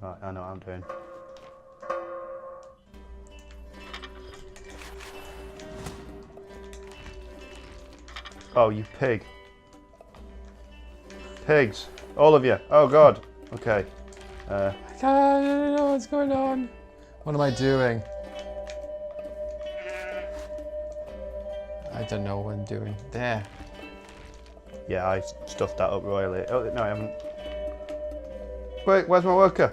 Right, I know what I'm doing. Oh, you pig. Pigs. All of you. Oh, God. Okay. I don't know what's going on. What am I doing? I don't know what I'm doing. There. Yeah, I stuffed that up royally. Oh, no, I haven't. Wait, where's my worker?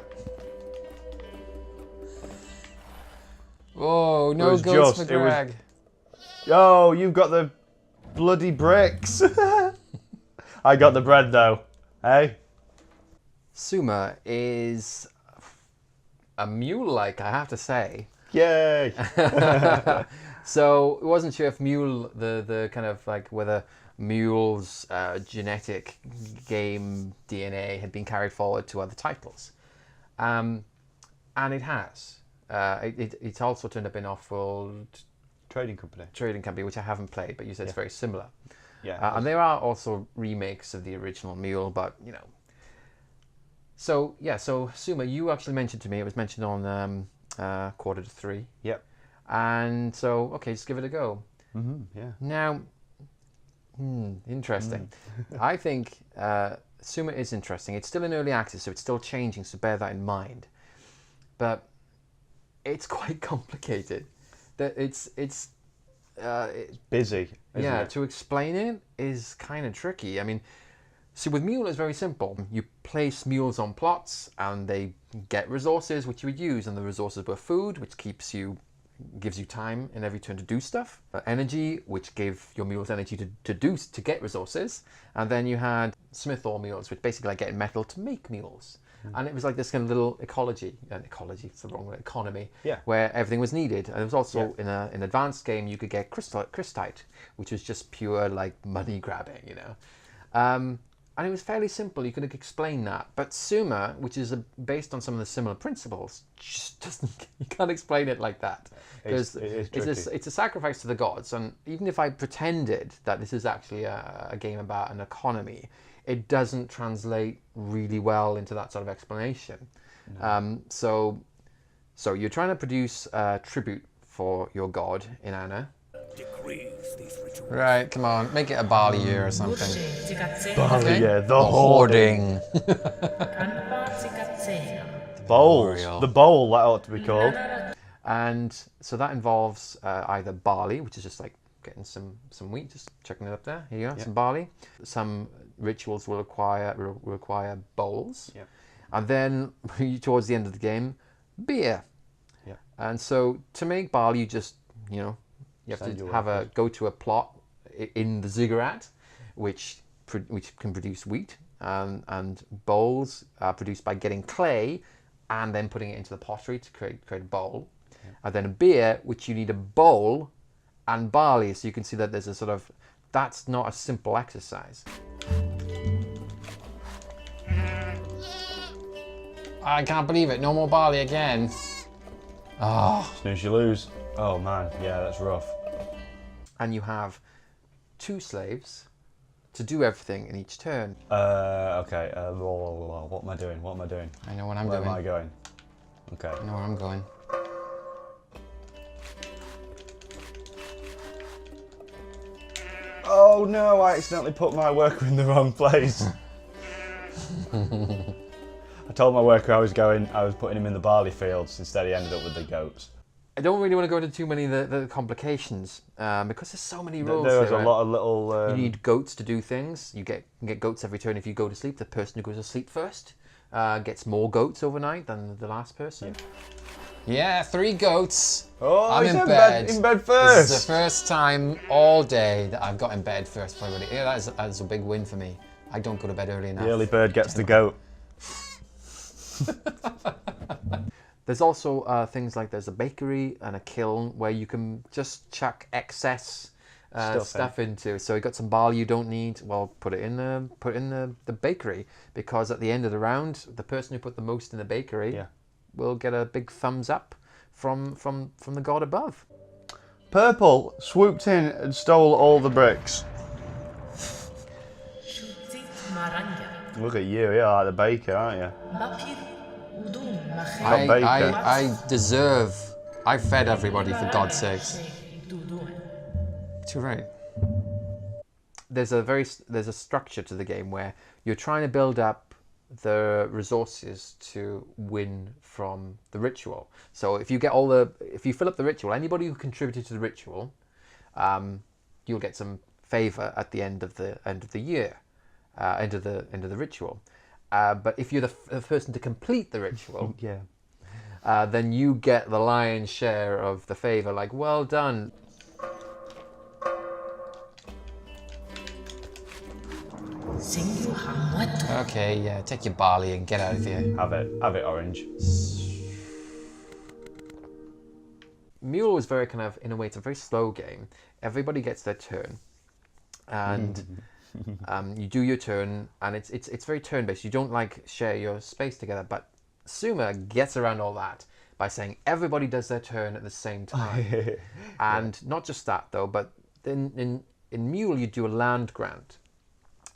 Oh, no goats for Gregg. Oh, you've got the bloody bricks. I got the bread, though. Hey? Suma is a mule-like, I have to say. Yay! So, I wasn't sure if mule, the kind of like whether mule's genetic game DNA had been carried forward to other titles. And it has. It's also turned up in Off-World Trading company. Which I haven't played, but you said it's very similar. Yeah. And there are also remakes of the original Mule, but you know. So yeah, so Suma, you actually mentioned to me, it was mentioned on 2:45. Yep. And so, okay, just give it a go. Yeah. Now, interesting. I think Suma is interesting. It's still in early access, so it's still changing, so bear that in mind. But it's quite complicated. It's busy. Yeah, It? to explain it is kind of tricky. I mean, see, with Mule, it's very simple. You place mules on plots, and they get resources which you would use, and the resources were food, which gives you time in every turn to do stuff, energy, which gave your mules energy to get resources, and then you had smith ore mules, which basically like getting metal to make mules. And it was like this kind of little ecology, it's the wrong word, economy, where everything was needed. And it was also in an advanced game you could get crystite, which was just pure like money grabbing, you know. And it was fairly simple. You could explain that. But Suma, which is based on some of the similar principles, just doesn't. You can't explain it like that because it's a sacrifice to the gods. And even if I pretended that this is actually a game about an economy, it doesn't translate really well into that sort of explanation. No. So you're trying to produce tribute for your god in Anna. Right, come on, make it a barley year or something. Barley year, the hoarding. Bowls. The bowl, that ought to be called. And so that involves either barley, which is just like getting some wheat, just chucking it up there. Here you go, some barley. Some rituals will require bowls. And then towards the end of the game, beer. And so to make barley, you just, you have to go to a plot in the ziggurat, which can produce wheat, and bowls are produced by getting clay and then putting it into the pottery to create a bowl. And then a beer, which you need a bowl and barley. So you can see that there's a sort of, that's not a simple exercise. I can't believe it, no more barley again. Oh. Snooze, you lose. Oh man, yeah, that's rough. And you have 2 slaves to do everything in each turn. Okay, what am I doing? I know what I'm doing. Where am I going? Okay. I know where I'm going. Oh no, I accidentally put my worker in the wrong place. I told my worker I was putting him in the barley fields, instead he ended up with the goats. I don't really want to go into too many of the complications because there's so many rules. There's a lot of little... You need goats to do things. You can get goats every turn if you go to sleep. The person who goes to sleep first gets more goats overnight than the last person. Yeah, 3 goats. Oh, I'm he's in bed. In bed first. This is the first time all day that I've got in bed first for everybody. Yeah, that's a big win for me. I don't go to bed early enough. The early bird gets the goat. There's also things like there's a bakery and a kiln where you can just chuck excess stuff into. So you got some barley you don't need. Well, put it in the bakery, because at the end of the round, the person who put the most in the bakery will get a big thumbs up from the god above. Purple swooped in and stole all the bricks. Look at you, you're like the baker, aren't you? I deserve. I fed everybody for God's sakes. You're right. There's a structure to the game where you're trying to build up the resources to win from the ritual. So if you fill up the ritual, anybody who contributed to the ritual, you'll get some favor at the end of the year, end of the ritual. But if you're the person to complete the ritual, then you get the lion's share of the favor. Like, well done. Okay, yeah, take your barley and get out of here. Have it, orange. Mule is very kind of, in a way, it's a very slow game. Everybody gets their turn, and you do your turn, and it's very turn-based. You don't like share your space together, but Sumer gets around all that by saying everybody does their turn at the same time. And not just that though, but in Mule you do a land grant,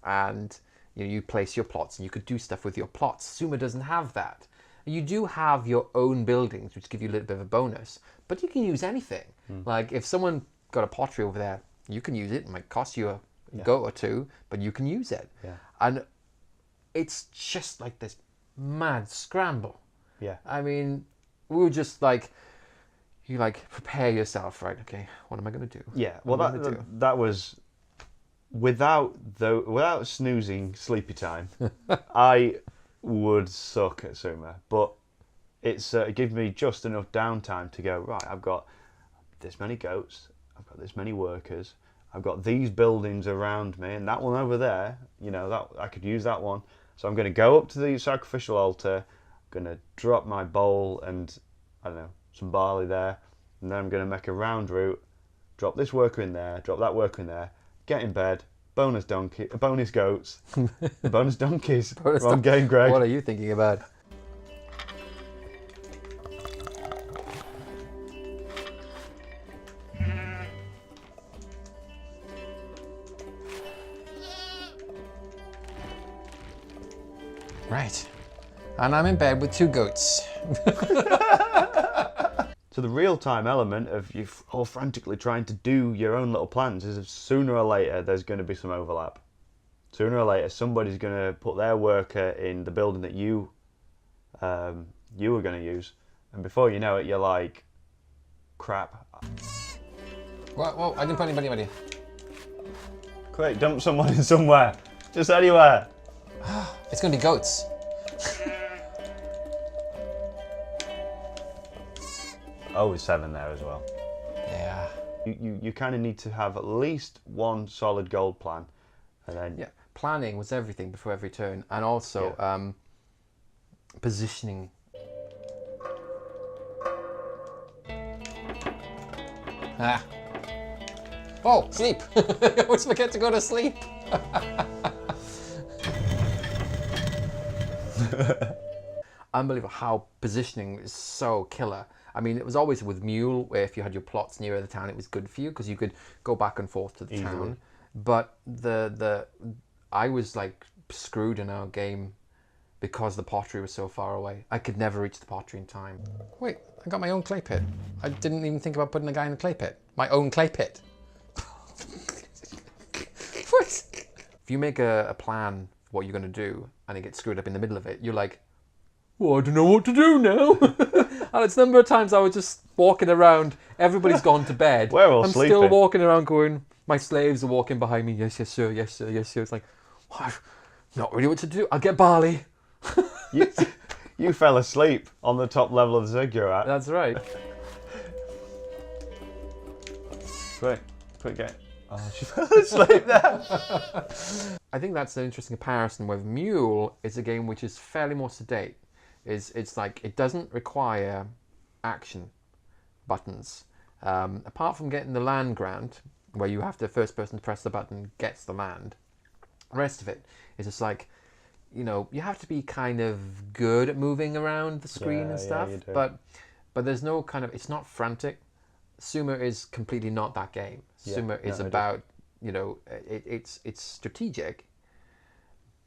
and you place your plots, and you could do stuff with your plots. Sumer doesn't have that. You do have your own buildings, which give you a little bit of a bonus, but you can use anything. Like if someone got a pottery over there, you can use it. It might cost you a goat or two, but you can use it. And it's just like this mad scramble. I mean, we were just like, you like prepare yourself, right? Okay, what am I going to do? Well, that was without snoozing sleepy time. I would suck at Sumer, but it gives me just enough downtime to go, right, I've got this many goats, I've got this many workers, I've got these buildings around me, and that one over there, that I could use that one. So I'm going to go up to the sacrificial altar, I'm going to drop my bowl and, I don't know, some barley there, and then I'm going to make a round route, drop this worker in there, drop that worker in there, get in bed, bonus goats, bonus donkeys. Wrong game, Greg. What are you thinking about? Right. And I'm in bed with 2 goats. So the real-time element of you all frantically trying to do your own little plans is sooner or later there's going to be some overlap. Sooner or later somebody's going to put their worker in the building that you were going to use, and before you know it you're like, crap. Whoa, I didn't put anybody. Quick, dump someone in somewhere. Just anywhere. It's going to be goats. Oh, it's 7 there as well. Yeah. You kind of need to have at least one solid gold plan, and then planning was everything before every turn, and also positioning. Oh, sleep! I always forget to go to sleep. Unbelievable how positioning is so killer. I mean, it was always with Mule, where if you had your plots nearer the town, it was good for you because you could go back and forth to the town. But I was like screwed in our game because the pottery was so far away. I could never reach the pottery in time. Wait, I got my own clay pit. I didn't even think about putting a guy in the clay pit. My own clay pit. What? If you make a plan for what you're going to do and it gets screwed up in the middle of it, you're like, well, I don't know what to do now. And it's a number of times I was just walking around, everybody's gone to bed. We're all I'm sleeping. Still walking around going, my slaves are walking behind me, yes, yes, sir, yes, sir, yes, sir. It's like, what? Not really what to do. I'll get barley. You fell asleep on the top level of the zig you're at. That's right. Quick, get. Oh, she fell asleep there. I think that's an interesting comparison with Mule. It's a game which is fairly more sedate. It's like it doesn't require action buttons. Apart from getting the land grant, where you have the first person to press the button gets the land. The rest of it is just like, you have to be kind of good at moving around the screen and stuff. You do. But there's no kind of, it's not frantic. Sumer is completely not that game. Sumer is about, it's strategic,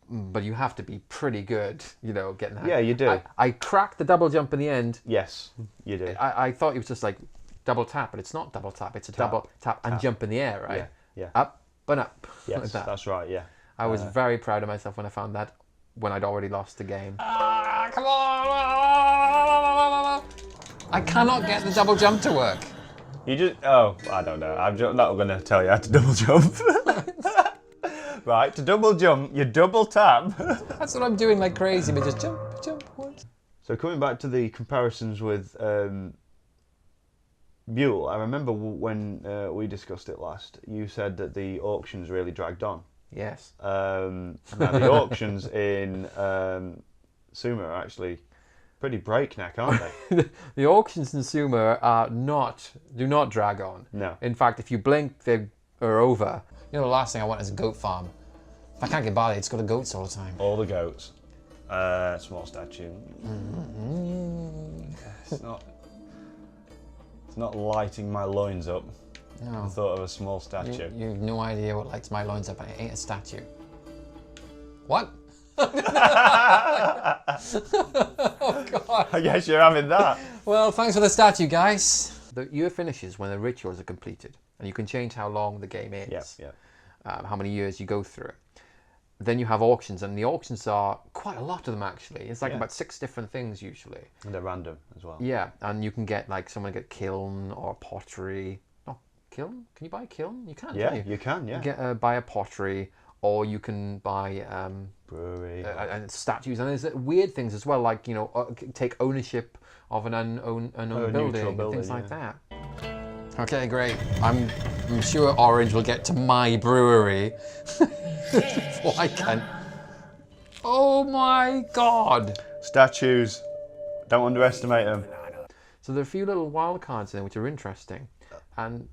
but you have to be pretty good, you know, getting that. Yeah, you do. I cracked the double jump in the end. Yes, you do. I thought it was just like double tap, but it's not double tap. It's a double tap and jump in the air, right? Yeah. Up and up. Yes, like that. that's right. Yeah. I was very proud of myself when I found that, when I'd already lost the game. Come on! I cannot get the double jump to work. You just, I don't know. I'm not going to tell you how to double jump. Right, to double jump, you double tap. That's what I'm doing like crazy, but just jump, jump, once. So coming back to the comparisons with Mule, I remember when we discussed it last, you said that the auctions really dragged on. Yes. Now the auctions in Sumo are actually pretty breakneck, aren't they? The auctions in Sumo do not drag on. No. In fact, if you blink, they are over. You know, the last thing I want is a goat farm. If I can't get Bali, it's got goats all the time. All the goats. Small statue. It's not lighting my loins up. No. The thought of a small statue. You have no idea what lights my loins up. I ain't a statue. What? Oh God. I guess you're having that. Well, thanks for the statue, guys. The year finishes when the rituals are completed, and you can change how long the game is. Yeah. How many years you go through it. Then you have auctions, and the auctions are quite a lot of them actually. It's like about 6 different things usually. And they're random as well. Yeah, and you can get like someone get kiln or pottery. No, kiln? Can you buy kiln? You can. Yeah, Can't you? you can. Yeah. Get buy a pottery, or you can buy brewery and statues. And there's weird things as well, like, you know, take ownership of an unknown building and things like that. Okay, great. I'm sure Orange will get to my brewery before I can. Oh my God! Statues. Don't underestimate them. So there are a few little wild cards in there which are interesting. And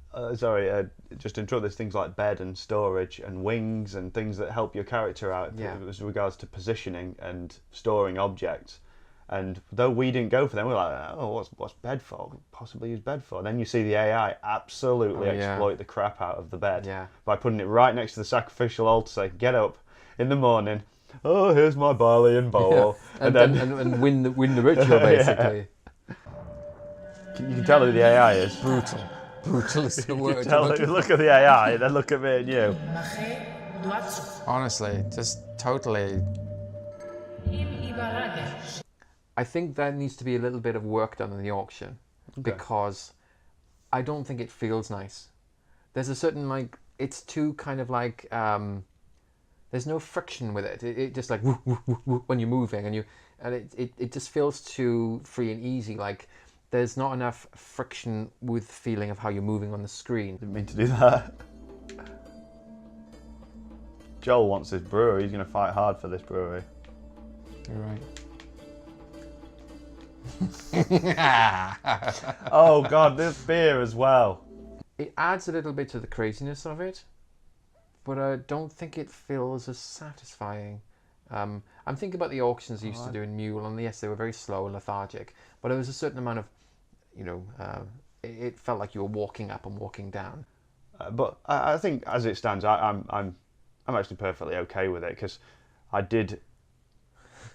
just to interrupt, there's things like bed and storage and wings and things that help your character out with regards to positioning and storing objects. And though we didn't go for them, we were like, oh, what's bed for? Possibly use bed for. Then you see the AI absolutely exploit the crap out of the bed by putting it right next to the sacrificial altar, say, get up in the morning. Oh, here's my barley and bowl, and win the ritual basically. You can tell who the AI is. Brutal. Brutal is the word. Look at the AI, then look at me and you. Honestly, just totally. I think there needs to be a little bit of work done in the auction because I don't think it feels nice. There's a certain it's too kind of like there's no friction with it. It just like woo, woo, woo, woo, when you're moving and it just feels too free and easy. Like there's not enough friction with the feeling of how you're moving on the screen. Didn't mean to do that. Joel wants this brewery. He's going to fight hard for this brewery. You're right. Oh God, this beer as well. It adds a little bit to the craziness of it, but I don't think it feels as satisfying. I'm thinking about the auctions I used to do in Mule, and yes, they were very slow and lethargic, but there was a certain amount of, it felt like you were walking up and walking down. But I think, as it stands, I'm actually perfectly okay with it because I did.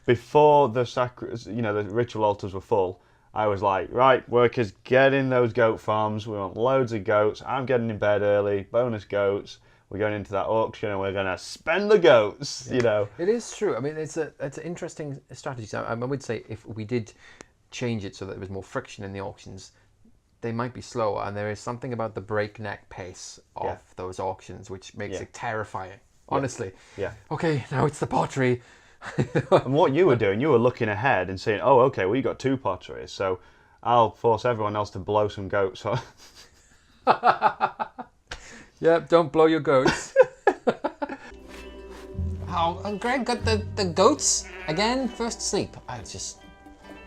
Before the the ritual altars were full, I was like, right, workers, get in those goat farms. We want loads of goats. I'm getting in bed early. Bonus goats. We're going into that auction and we're going to spend the goats. Yeah. It is true. I mean, it's an interesting strategy. So I would say if we did change it so that there was more friction in the auctions, they might be slower. And there is something about the breakneck pace of those auctions which makes it terrifying. Honestly. Yeah. Okay, now it's the pottery. And what you were doing, you were looking ahead and saying, oh, okay, well, you got 2 potteries, so I'll force everyone else to blow some goats on. Yep, don't blow your goats. Oh, Gregg got the goats again? First sleep.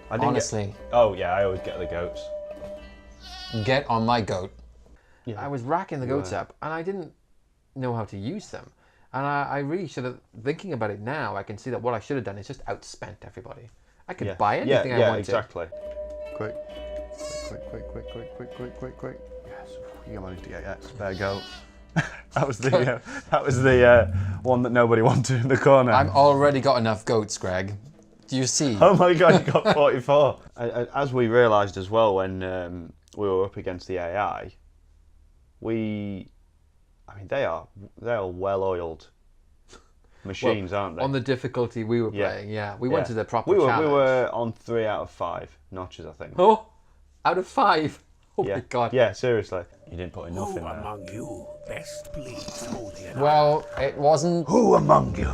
Honestly. Oh, yeah, I always get the goats. Get on my goat. Yeah. I was racking the goats up, and I didn't know how to use them. And I really should have, thinking about it now, I can see that what I should have done is just outspent everybody. I could buy anything I wanted. Yeah, exactly. Quick. Yes, you managed to get that spare goat. That was the one that nobody wanted in the corner. I've already got enough goats, Greg. Do you see? Oh my god, you got 44. As we realised as well when we were up against the AI, they are well-oiled machines, aren't they? On the difficulty we were playing, we went to the proper we challenge. were on 3 out of 5 notches, I think. Oh, out of 5. Oh yeah. my god. Yeah, seriously. You didn't put enough Who in there. among you best pleased Odin? Well, it wasn't. Who among you?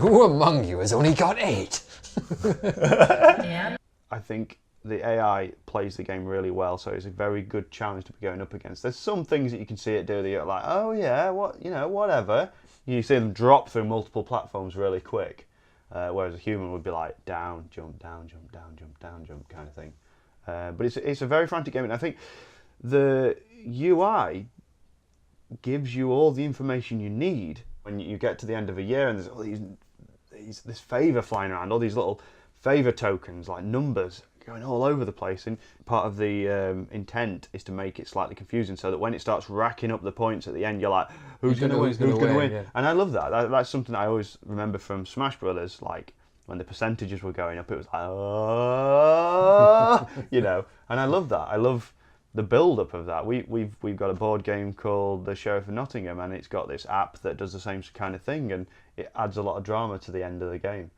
Who among you has only got 8? I think the AI plays the game really well, so it's a very good challenge to be going up against. There's some things that you can see it do that you're like, oh yeah, whatever. You see them drop through multiple platforms really quick, whereas a human would be like down, jump, down, jump, down, jump, down, jump kind of thing. But it's a very frantic game, and I think the UI gives you all the information you need when you get to the end of a year, and there's all this favour flying around, all these little favour tokens like numbers going all over the place, and part of the intent is to make it slightly confusing so that when it starts racking up the points at the end, you're like, who's going to win? Who's going to win? Yeah. And I love that. That's something I always remember from Smash Brothers, like when the percentages were going up, it was like, oh, and I love that. I love the build-up of that. We've got a board game called The Sheriff of Nottingham, and it's got this app that does the same kind of thing, and it adds a lot of drama to the end of the game.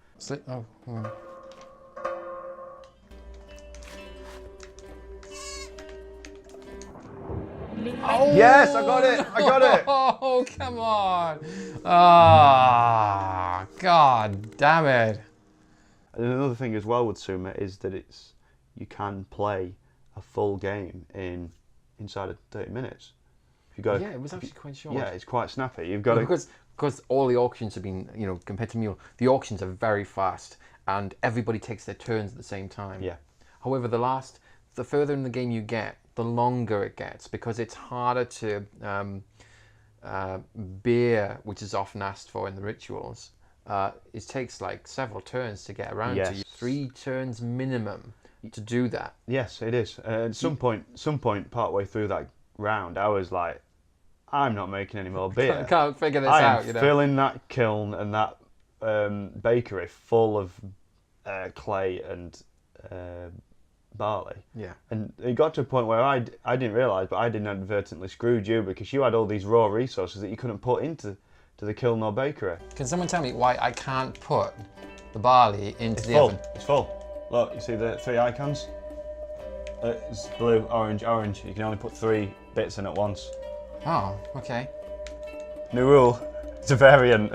Oh, yes, I got it! Oh, come on! Ah, God damn it! And another thing as well with Sumo is that you can play a full game inside of 30 minutes. If you go, Yeah, it was actually quite short. Yeah, it's quite snappy. You've got because all the auctions have been, compared to Mule, the auctions are very fast and everybody takes their turns at the same time. Yeah. However, the further in the game you get, the longer it gets because it's harder to beer, which is often asked for in the rituals. It takes like several turns to get around to you. 3 turns minimum to do that. Yes, it is. At some point, partway through that round, I was like, I'm not making any more beer. I can't figure this I out. am filling that kiln and that bakery full of clay and barley. Yeah. And it got to a point where I didn't realise, but I didn't inadvertently screwed you because you had all these raw resources that you couldn't put into the kiln or bakery. Can someone tell me why I can't put the barley into the oven? It's full. Look, you see the 3 icons? It's blue, orange, orange. You can only put 3 bits in at once. Oh, okay. New rule. It's a variant.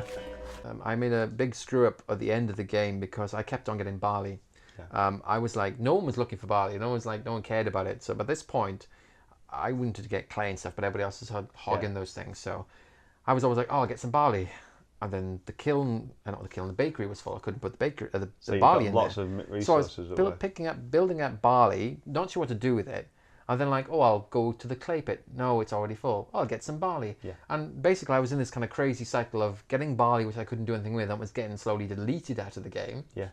I made a big screw up at the end of the game because I kept on getting barley. Yeah. I was like, no one was looking for barley. No one cared about it. So by this point, I wanted to get clay and stuff, but everybody else was hogging those things. So I was always like, oh, I'll get some barley. And then the bakery was full. I couldn't put the barley in there. Lots of resources. So I was building up barley, not sure what to do with it. And then like, oh, I'll go to the clay pit. No, it's already full. Oh, I'll get some barley. Yeah. And basically I was in this kind of crazy cycle of getting barley, which I couldn't do anything with, and was getting slowly deleted out of the game. Yeah.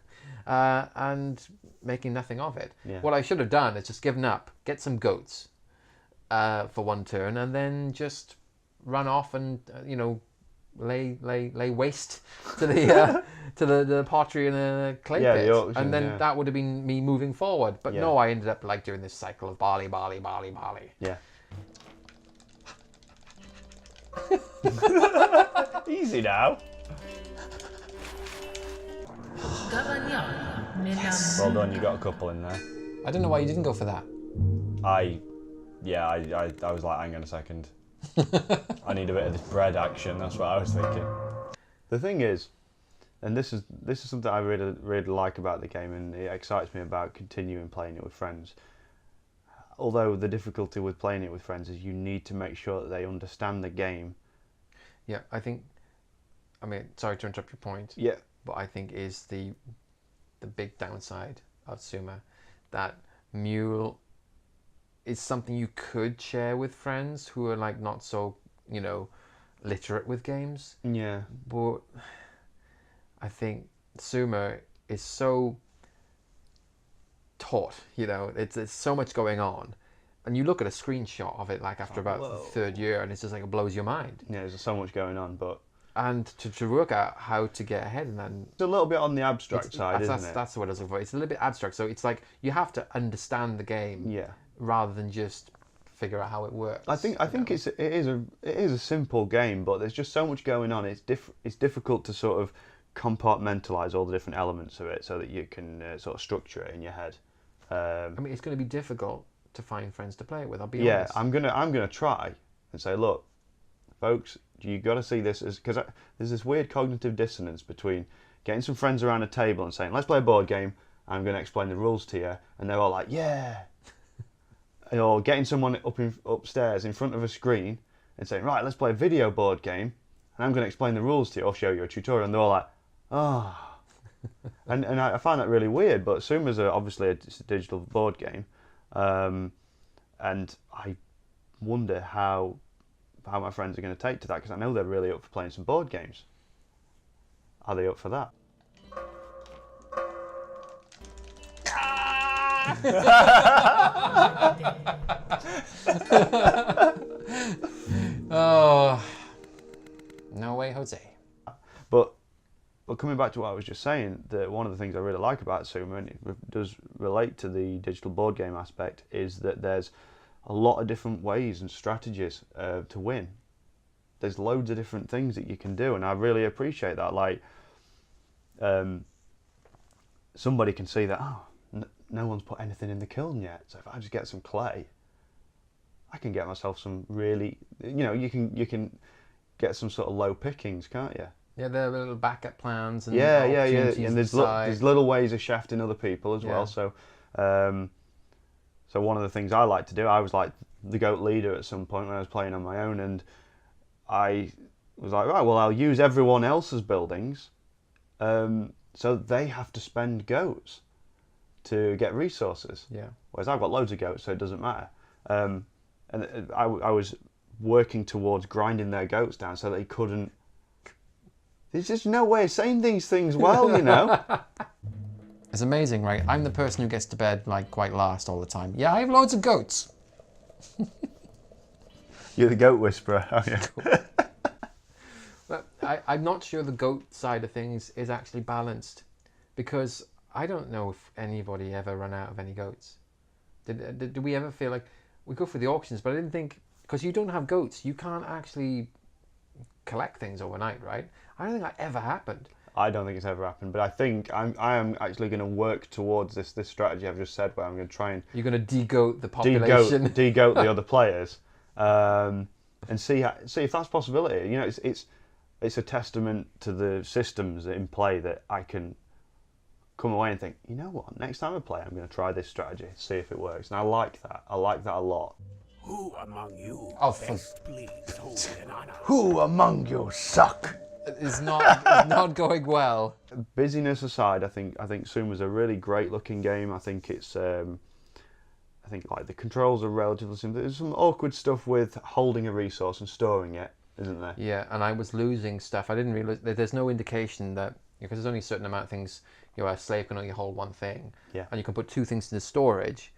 And making nothing of it. Yeah. What I should have done is just given up, get some goats for 1 turn, and then just run off and, lay waste to the to the pottery and the clay pit, the auction, and then that would have been me moving forward. But no, I ended up like doing this cycle of barley. Yeah. Easy now. Well done, you got a couple in there. I don't know why you didn't go for that. I was like, hang on a second. I need a bit of this bread action. That's what I was thinking. The thing is, and this is something I really like about the game, and it excites me about continuing playing it with friends. Although the difficulty with playing it with friends is you need to make sure that they understand the game. Yeah, I mean, sorry to interrupt your point. Yeah. But I think is the big downside of Sumo, that Mule is something you could share with friends who are like not so, literate with games. Yeah. But I think Sumo is so taut, it's so much going on and you look at a screenshot of it like after about the third year, and it's just like it blows your mind. Yeah, there's so much going on, but And to work out how to get ahead, and then it's a little bit on the abstract side, isn't it? that's what I was looking for. It's a little bit abstract, so it's like you have to understand the game, Yeah. rather than just figure out how it works. I think it is a simple game, but there's just so much going on. It's difficult to sort of compartmentalize all the different elements of it so that you can sort of structure it in your head. I mean, it's going to be difficult to find friends to play it with. I'll be Yeah, honest. I'm gonna try and say, look, folks, you got to see this as, because there's this weird cognitive dissonance between getting some friends around a table and saying, let's play a board game. I'm going to explain the rules to you, and they're all like, yeah. Or getting someone upstairs in front of a screen and saying, right, let's play a video board game, and I'm going to explain the rules to you, or show you a tutorial, and they're all like, oh. and I find that really weird, but Suma's obviously it's a digital board game, and I wonder how my friends are going to take to that, because I know they're really up for playing some board games. Are they up for that? Oh, no way, Jose. But coming back to what I was just saying, that one of the things I really like about Suma, and it does relate to the digital board game aspect, is that there's a lot of different ways and strategies to win. There's loads of different things that you can do, and I really appreciate that. Like, somebody can see that, oh, no one's put anything in the kiln yet, so if I just get some clay, I can get myself some really, you can get some sort of low pickings, can't you? Yeah, there are little backup plans. And Yeah. opportunities And there's inside. little ways of shafting other people as well. So, so one of the things I like to do, I was like the goat leader at some point when I was playing on my own, and I was like, right, well, I'll use everyone else's buildings, so they have to spend goats to get resources. Yeah. Whereas I've got loads of goats, so it doesn't matter. And I was working towards grinding their goats down so they couldn't. There's just no way of saying these things well, you know. It's amazing, right? I'm the person who gets to bed like quite last all the time. Yeah, I have loads of goats. You're the goat whisperer, aren't you? But I'm not sure the goat side of things is actually balanced, because I don't know if anybody ever ran out of any goats. Did we ever feel like we go for the auctions? But I didn't think, because you don't have goats, you can't actually collect things overnight, right? I don't think that ever happened. I don't think it's ever happened, but I think I am actually going to work towards this strategy I've just said, where I'm going to try and You're going to de-goat the population. de-goat the other players, and see if that's a possibility. You know, it's a testament to the systems in play that I can come away and think, you know what, next time I play, I'm going to try this strategy, see if it works. And I like that. I like that a lot. Who among you Oh, best pleads holy and honor? Who among you suck? It's not going well. Busyness aside, I think Suma's a really great looking game. I think it's I think like the controls are relatively simple. There's some awkward stuff with holding a resource and storing it, isn't there? Yeah, and I was losing stuff. I didn't realize that there's no indication that, because there's only a certain amount of things. A slave can only hold one thing, Yeah. and you can put two things into storage.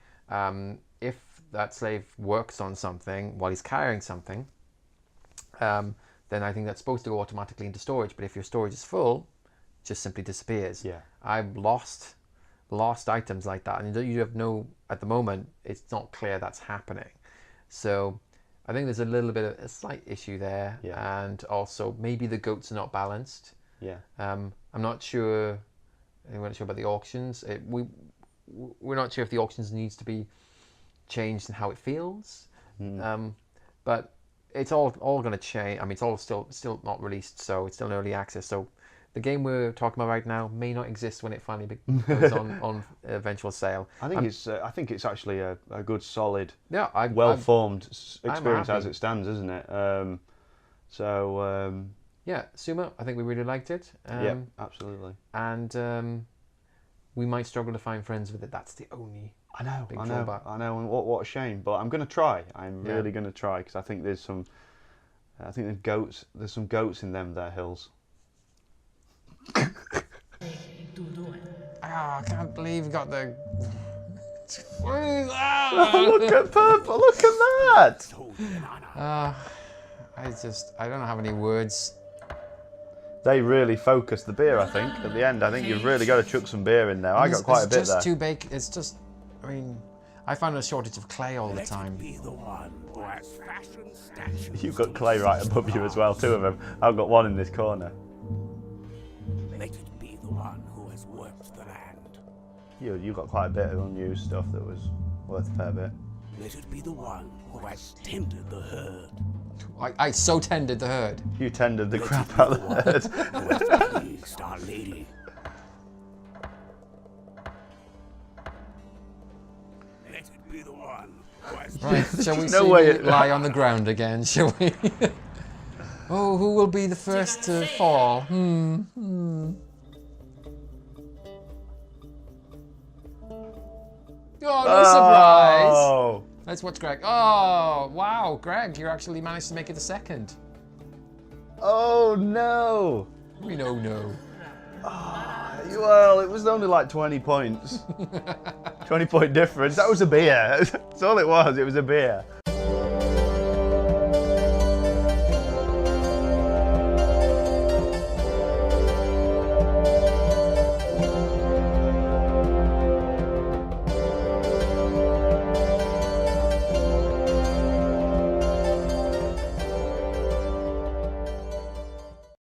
If that slave works on something while he's carrying something, then I think that's supposed to go automatically into storage. But if your storage is full, it just simply disappears. Yeah. I've lost items like that, and you have no, at the moment, it's not clear that's happening. So I think there's a little bit of a slight issue there, Yeah. and also maybe the goats are not balanced. Yeah. I'm not sure. We're not sure about the auctions. We're not sure if the auctions needs to be changed in how it feels. But it's all going to change. I mean, it's all still not released, so it's still in early access. So the game we're talking about right now may not exist when it finally goes on eventual sale. I think it's actually a good, solid, Yeah, well-formed experience happy. as it stands, isn't it? Yeah, Suma, I think we really liked it. Yeah, absolutely. And we might struggle to find friends with it. That's the only I know, big and what a shame. But I'm going to try. I'm really going to try, because I think there's some. I think there's some goats in them there hills. I can't believe you got the Oh, look at purple. Look at that. Hold an honor. I don't have any words. They really focused the beer, I think, at the end. I think you've really got to chuck some beer in there. I got quite a bit It's there. just too big. It's just, I mean, I found a shortage of clay all the Let time. it be the one who has fashioned statues. You've got clay right above you as well, 2 of them. I've got 1 in this corner. Let it be the one who has worked the land. You got quite a bit of unused stuff that was worth a fair bit. Let it be the one who has tended the herd. I so tended the herd. You tended the crap out of the herd. Who has pleased Our Lady. Let it be the one who has Right, shall we no see way me it- lie on the ground again, shall we? Oh, who will be the first to fall? Oh, no surprise! Oh, Let's watch Greg. Oh, wow, Greg, you actually managed to make it a second. oh no. We know no. Well, it was only like 20 points. 20-point difference. That was a beer. That's all it was. It was a beer.